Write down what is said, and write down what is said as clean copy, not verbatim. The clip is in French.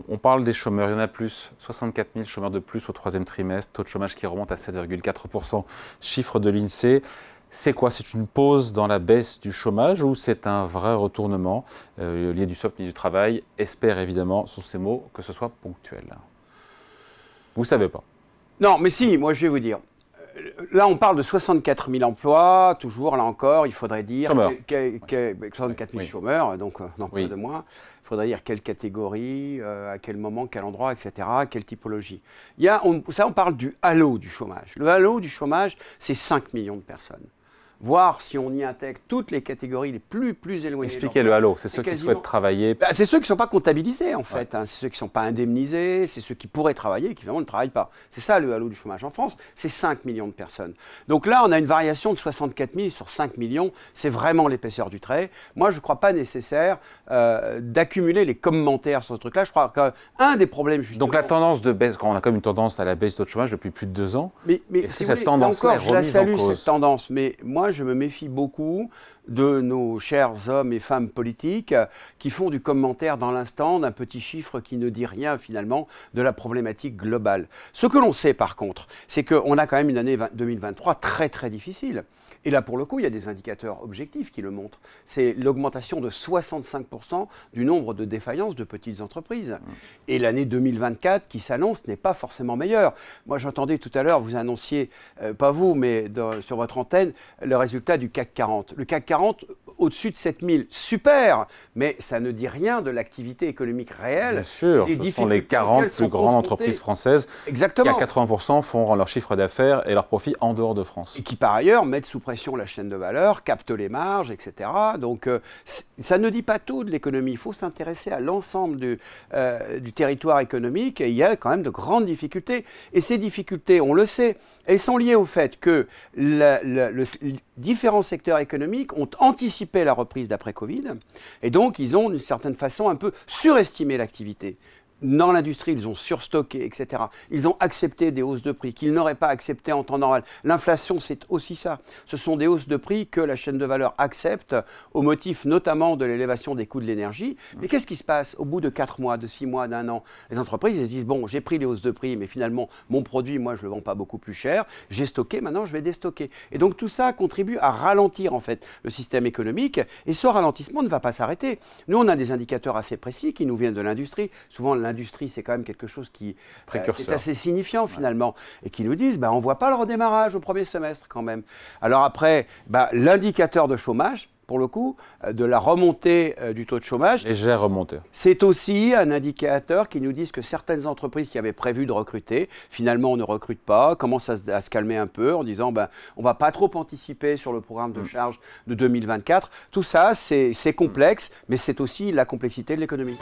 On parle des chômeurs, il y en a plus, 64 000 chômeurs de plus au troisième trimestre, taux de chômage qui remonte à 7,4%, chiffre de l'INSEE. C'est quoi? C'est une pause dans la baisse du chômage ou c'est un vrai retournement? Lié du SOC, lié du travail, espère évidemment, sous ces mots, que ce soit ponctuel. Vous ne savez pas? Non, mais si, moi je vais vous dire. Là, on parle de 64 000 emplois, toujours, là encore, il faudrait dire... Chômeurs. 64 000 Oui. chômeurs, donc non, Oui. pas de moins. Il faudrait dire quelle catégorie, à quel moment, quel endroit, etc., quelle typologie. On parle du halo du chômage. Le halo du chômage, c'est 5 millions de personnes. Voir si on y intègre toutes les catégories les plus éloignées. Expliquez le halo, c'est ceux qui souhaitent travailler. C'est ceux qui ne sont pas comptabilisés en fait, hein. C'est ceux qui ne sont pas indemnisés, c'est ceux qui pourraient travailler et qui finalement ne travaillent pas. C'est ça le halo du chômage. En France, c'est 5 millions de personnes. Donc là, on a une variation de 64 000 sur 5 millions, c'est vraiment l'épaisseur du trait. Moi, je ne crois pas nécessaire d'accumuler les commentaires sur ce truc-là. Je crois qu'un des problèmes justement... Donc la tendance de baisse, quand on a comme une tendance à la baisse du taux de chômage depuis plus de 2 ans, mais est-ce que cette tendance-là est remise en cause? je la salue cette tendance, mais moi je me méfie beaucoup de nos chers hommes et femmes politiques qui font du commentaire dans l'instant d'un petit chiffre qui ne dit rien finalement de la problématique globale. Ce que l'on sait par contre, c'est qu'on a quand même une année 2023 très très difficile. Et là, pour le coup, il y a des indicateurs objectifs qui le montrent. C'est l'augmentation de 65% du nombre de défaillances de petites entreprises. Et l'année 2024 qui s'annonce n'est pas forcément meilleure. Moi, j'entendais tout à l'heure, vous annonciez, pas vous, mais sur votre antenne, le résultat du CAC 40. Le CAC 40, au-dessus de 7000, super, mais ça ne dit rien de l'activité économique réelle. Bien sûr, ce sont les 40 plus grandes entreprises françaises qui, à 80%, font leur chiffre d'affaires et leurs profits en dehors de France. Et qui, par ailleurs, mettent sous pression la chaîne de valeur, captent les marges, etc. Donc, ça ne dit pas tout de l'économie. Il faut s'intéresser à l'ensemble du territoire économique et il y a quand même de grandes difficultés. Et ces difficultés, on le sait, elles sont liées au fait que différents secteurs économiques ont anticipé la reprise d'après-Covid et donc ils ont d'une certaine façon un peu surestimé l'activité. Dans l'industrie, ils ont surstocké, etc. Ils ont accepté des hausses de prix qu'ils n'auraient pas acceptées en temps normal. L'inflation, c'est aussi ça. Ce sont des hausses de prix que la chaîne de valeur accepte au motif notamment de l'élévation des coûts de l'énergie. Mais qu'est-ce qui se passe au bout de 4 mois, de 6 mois, d'un an? Les entreprises, elles se disent, bon, j'ai pris les hausses de prix, mais finalement, mon produit, moi, je ne le vends pas beaucoup plus cher. J'ai stocké, maintenant, je vais déstocker. Et donc, tout ça contribue à ralentir, en fait, le système économique. Et ce ralentissement ne va pas s'arrêter. Nous, on a des indicateurs assez précis qui nous viennent de l'industrie. Souvent, l'industrie, c'est quand même quelque chose qui est assez signifiant finalement, et qui nous disent, on ne voit pas le redémarrage au premier semestre quand même. Alors après, l'indicateur de chômage, pour le coup, de la remontée du taux de chômage. Légère remontée. C'est aussi un indicateur qui nous dit que certaines entreprises qui avaient prévu de recruter, finalement on ne recrute pas, commencent à se calmer un peu en disant on ne va pas trop anticiper sur le programme de charge de 2024. Tout ça, c'est complexe, mais c'est aussi la complexité de l'économie.